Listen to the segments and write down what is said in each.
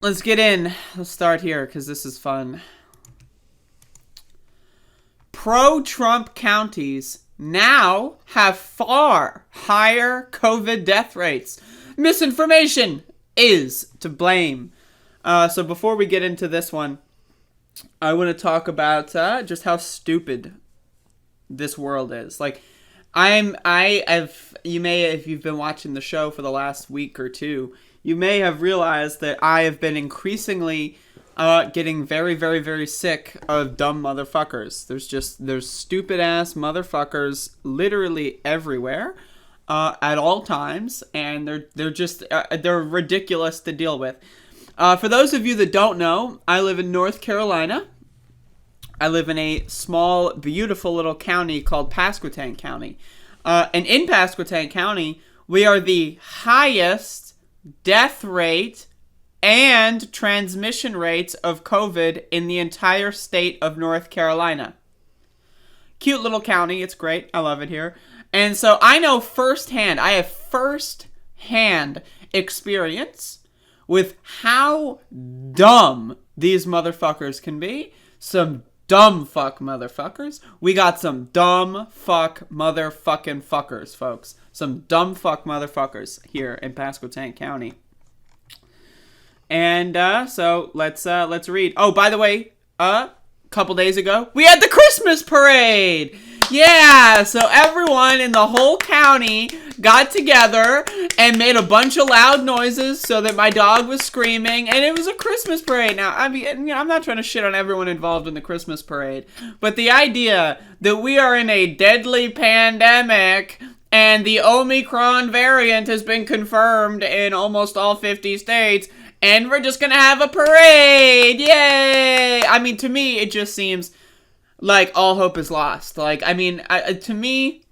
Let's get in. Let's start here because this is fun. Pro-Trump counties now have far higher COVID death rates. Misinformation is to blame. So before we get into this one, I want to talk about just how stupid this world is. Like, if you've been watching the show for the last week or two, you may have realized that I have been increasingly getting very, very, very sick of dumb motherfuckers. There's stupid ass motherfuckers literally everywhere at all times, and they're ridiculous to deal with. For those of you that don't know, I live in North Carolina. I live in a small, beautiful little county called Pasquotank County. And in Pasquotank County, we are the highest death rate and transmission rates of COVID in the entire state of North Carolina. Cute little county. It's great. I love it here. And so I have first-hand experience with how dumb these motherfuckers can be. Some dumb fuck motherfuckers. We got some dumb fuck motherfucking fuckers, folks. Some dumb fuck motherfuckers here in Pasquotank County. And so let's read. Oh, by the way, couple days ago, we had the Christmas parade. Yeah, so everyone in the whole county got together and made a bunch of loud noises so that my dog was screaming, and it was a Christmas parade. Now, I mean, I'm not trying to shit on everyone involved in the Christmas parade, but the idea that we are in a deadly pandemic and the Omicron variant has been confirmed in almost all 50 states, and we're just gonna have a parade, yay! I mean, to me, it just seems like all hope is lost. Like, I mean, to me,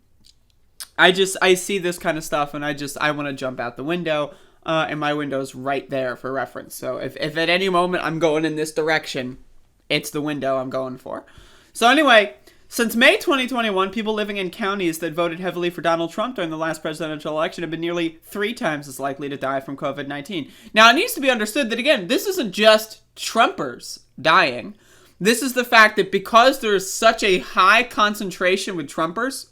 I see this kind of stuff, and I want to jump out the window, and my window's right there for reference. So if at any moment I'm going in this direction, it's the window I'm going for. So anyway, since May 2021, people living in counties that voted heavily for Donald Trump during the last presidential election have been nearly 3 times as likely to die from COVID-19. Now, it needs to be understood that, again, this isn't just Trumpers dying. This is the fact that because there is such a high concentration with Trumpers,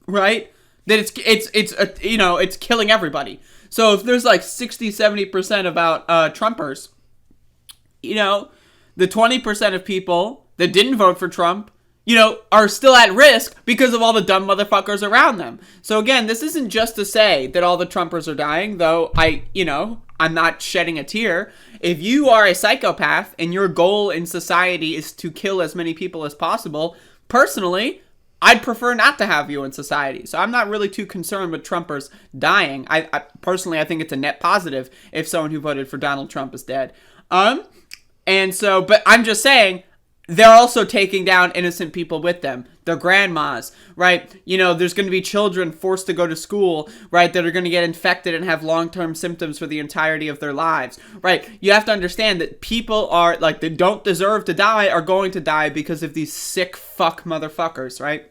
right, that it's killing everybody. So if there's like 60-70% about Trumpers, the 20% of people that didn't vote for Trump, are still at risk because of all the dumb motherfuckers around them. So again, this isn't just to say that all the Trumpers are dying, though I'm not shedding a tear. If you are a psychopath and your goal in society is to kill as many people as possible, personally, I'd prefer not to have you in society. So I'm not really too concerned with Trumpers dying. I personally, I think it's a net positive if someone who voted for Donald Trump is dead. But I'm just saying, they're also taking down innocent people with them. Their grandmas, right? There's going to be children forced to go to school, right, that are going to get infected and have long-term symptoms for the entirety of their lives, right? You have to understand that people they don't deserve to die are going to die because of these sick fuck motherfuckers, right?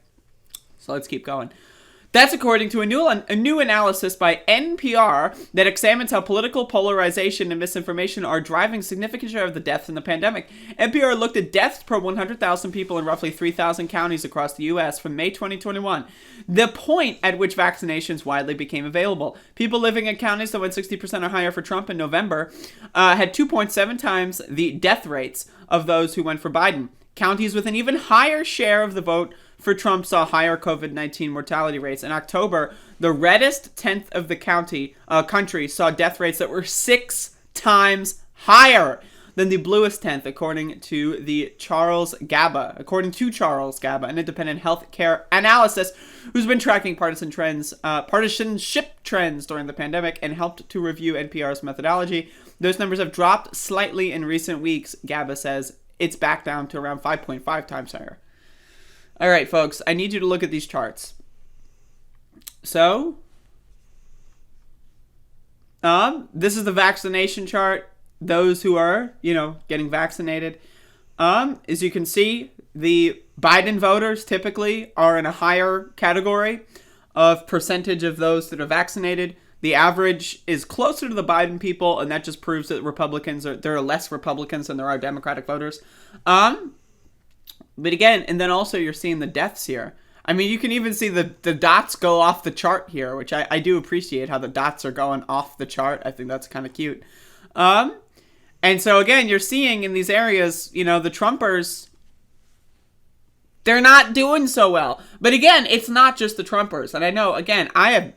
So let's keep going. That's according to a new analysis by NPR that examines how political polarization and misinformation are driving significant share of the deaths in the pandemic. NPR looked at deaths per 100,000 people in roughly 3,000 counties across the U.S. from May 2021, the point at which vaccinations widely became available. People living in counties that went 60% or higher for Trump in November had 2.7 times the death rates of those who went for Biden. Counties with an even higher share of the vote for Trump saw higher COVID-19 mortality rates. In October, the reddest 10th of the country saw death rates that were 6 times higher than the bluest 10th, according to Charles Gaba, an independent healthcare analyst who's been tracking partisanship trends during the pandemic and helped to review NPR's methodology. Those numbers have dropped slightly in recent weeks, Gaba says. It's back down to around 5.5 times higher. All right, folks, I need you to look at these charts. So, this is the vaccination chart. Those who are, getting vaccinated. As you can see, the Biden voters typically are in a higher category of percentage of those that are vaccinated The average is closer to the Biden people, and that just proves that there are less Republicans than there are Democratic voters. But again, and then also you're seeing the deaths here. I mean, you can even see the dots go off the chart here, which I do appreciate how the dots are going off the chart. I think that's kind of cute. And so again, you're seeing in these areas, the Trumpers, they're not doing so well. But again, it's not just the Trumpers. And I know, again, I have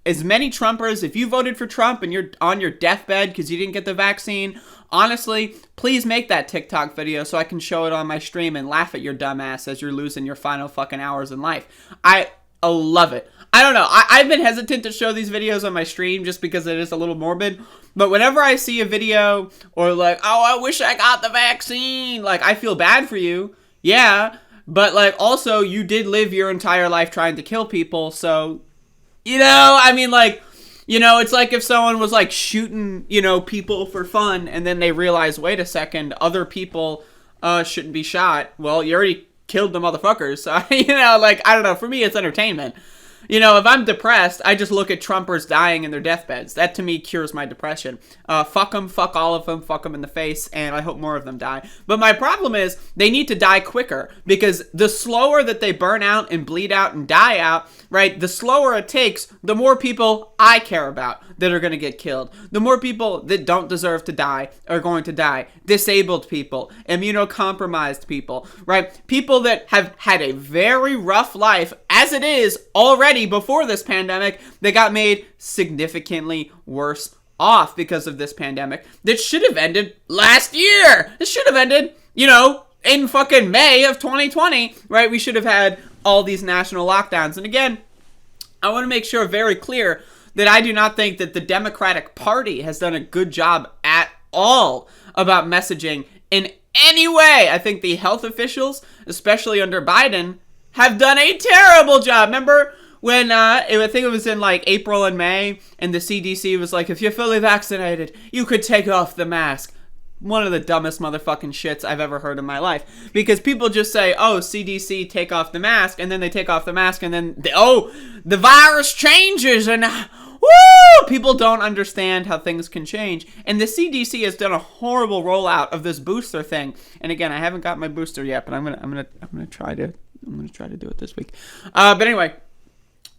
as many Trumpers. If you voted for Trump and you're on your deathbed because you didn't get the vaccine, honestly, please make that TikTok video so I can show it on my stream and laugh at your dumb ass as you're losing your final fucking hours in life. I love it. I don't know. I've been hesitant to show these videos on my stream just because it is a little morbid. But whenever I see a video or like, oh, I wish I got the vaccine, like, I feel bad for you. Yeah. But like, also, you did live your entire life trying to kill people. So, I mean, like, it's like if someone was like shooting, people for fun and then they realize, wait a second, other people shouldn't be shot. Well, you already killed the motherfuckers. So, like, I don't know. For me, it's entertainment. If I'm depressed, I just look at Trumpers dying in their deathbeds. That, to me, cures my depression. Fuck them, fuck all of them, fuck them in the face, and I hope more of them die. But my problem is, they need to die quicker, because the slower that they burn out and bleed out and die out, right, the slower it takes, the more people I care about that are going to get killed. The more people that don't deserve to die are going to die. Disabled people, immunocompromised people, right? People that have had a very rough life, as it is already before this pandemic, that got made significantly worse off because of this pandemic that should have ended last year. This should have ended, in fucking May of 2020, right? We should have had all these national lockdowns. And again, I want to make sure very clear that I do not think that the Democratic Party has done a good job at all about messaging in any way. I think the health officials, especially under Biden, have done a terrible job. Remember when, I think it was in like April and May, and the CDC was like, if you're fully vaccinated, you could take off the mask. One of the dumbest motherfucking shits I've ever heard in my life. Because people just say, oh, CDC, take off the mask, and then they take off the mask, and then, the virus changes, and woo! People don't understand how things can change. And the CDC has done a horrible rollout of this booster thing. And again, I haven't got my booster yet, but I'm gonna try to do it this week. But anyway,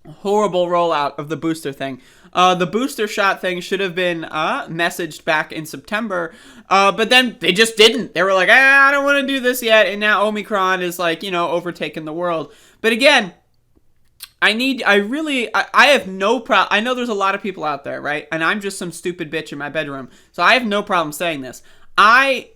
horrible rollout of the booster thing. The booster shot thing should have been messaged back in September, but then they just didn't. They were like, I don't want to do this yet, and now Omicron is like, overtaking the world. But again, I have no problem. I know there's a lot of people out there, right? And I'm just some stupid bitch in my bedroom, so I have no problem saying this. I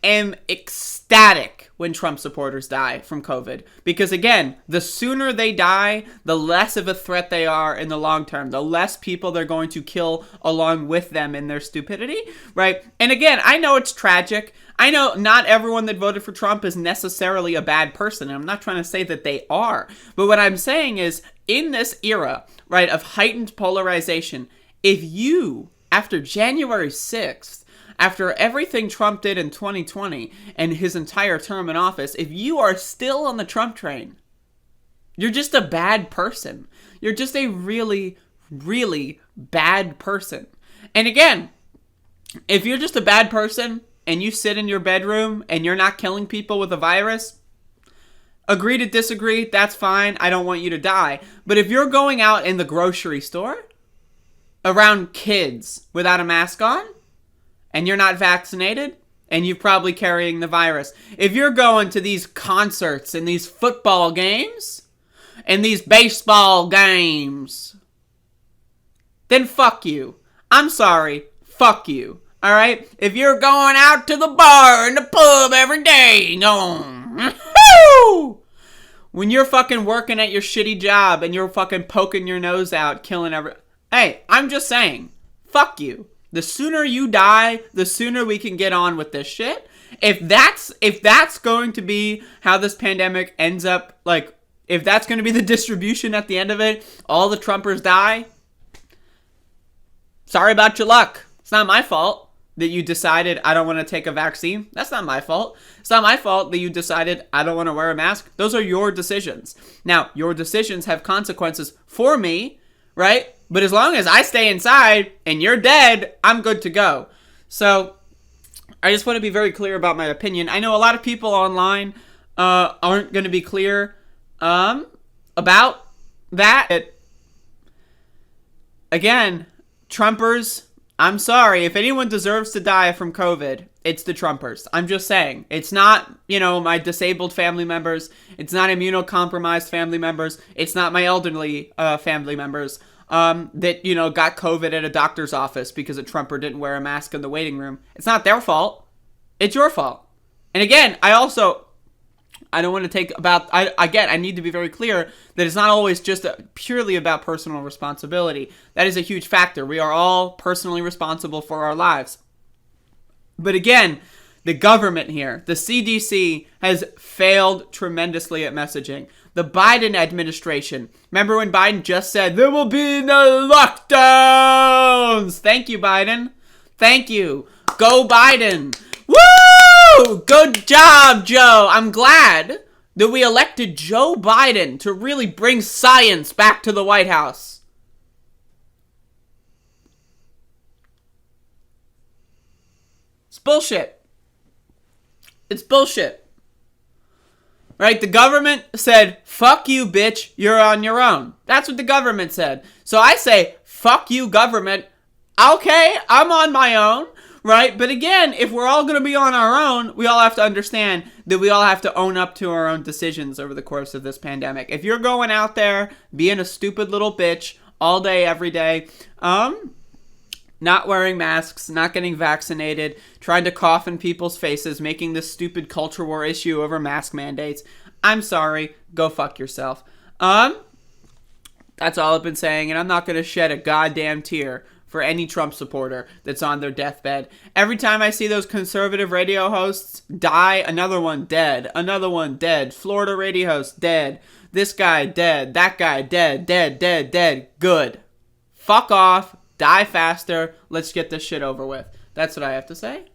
am ecstatic when Trump supporters die from COVID. Because again, the sooner they die, the less of a threat they are in the long term. The less people they're going to kill along with them in their stupidity, right? And again, I know it's tragic. I know not everyone that voted for Trump is necessarily a bad person. And I'm not trying to say that they are. But what I'm saying is, in this era, right, of heightened polarization, if you, after January 6th, after everything Trump did in 2020 and his entire term in office, if you are still on the Trump train, you're just a bad person. You're just a really, really bad person. And again, if you're just a bad person and you sit in your bedroom and you're not killing people with a virus, agree to disagree, that's fine. I don't want you to die. But if you're going out in the grocery store around kids without a mask on, and you're not vaccinated, and you're probably carrying the virus. If you're going to these concerts and these football games and these baseball games, then fuck you. I'm sorry, fuck you. All right? If you're going out to the bar and the pub every day, when you're fucking working at your shitty job and you're fucking poking your nose out, killing hey, I'm just saying, fuck you. The sooner you die, the sooner we can get on with this shit. If that's going to be how this pandemic ends up, like, if that's going to be the distribution at the end of it, all the Trumpers die, sorry about your luck. It's not my fault that you decided I don't want to take a vaccine. That's not my fault. It's not my fault that you decided I don't want to wear a mask. Those are your decisions. Now, your decisions have consequences for me, right? But as long as I stay inside and you're dead, I'm good to go. So I just want to be very clear about my opinion. I know a lot of people online aren't going to be clear about that. Again, Trumpers, I'm sorry. If anyone deserves to die from COVID, it's the Trumpers. I'm just saying. It's not, my disabled family members. It's not immunocompromised family members. It's not my elderly family members that, got COVID at a doctor's office because a Trumper didn't wear a mask in the waiting room. It's not their fault. It's your fault. And again, I don't want to take I need to be very clear that it's not always just purely about personal responsibility. That is a huge factor. We are all personally responsible for our lives. But again, the government here, the CDC, has failed tremendously at messaging. The Biden administration, remember when Biden just said, there will be no lockdowns? Thank you, Biden. Thank you. Go Biden. Woo! Good job, Joe. I'm glad that we elected Joe Biden to really bring science back to the White House. It's bullshit. It's bullshit. Right? The government said, fuck you, bitch. You're on your own. That's what the government said. So I say, fuck you, government. Okay, I'm on my own. Right? But again, if we're all going to be on our own, we all have to understand that we all have to own up to our own decisions over the course of this pandemic. If you're going out there being a stupid little bitch all day, every day, not wearing masks, not getting vaccinated, trying to cough in people's faces, making this stupid culture war issue over mask mandates, I'm sorry, go fuck yourself. That's all I've been saying, and I'm not going to shed a goddamn tear for any Trump supporter that's on their deathbed. Every time I see those conservative radio hosts die, another one dead, another one dead, Florida radio host dead, this guy dead, that guy dead, dead, good. Fuck off, die faster, let's get this shit over with. That's what I have to say.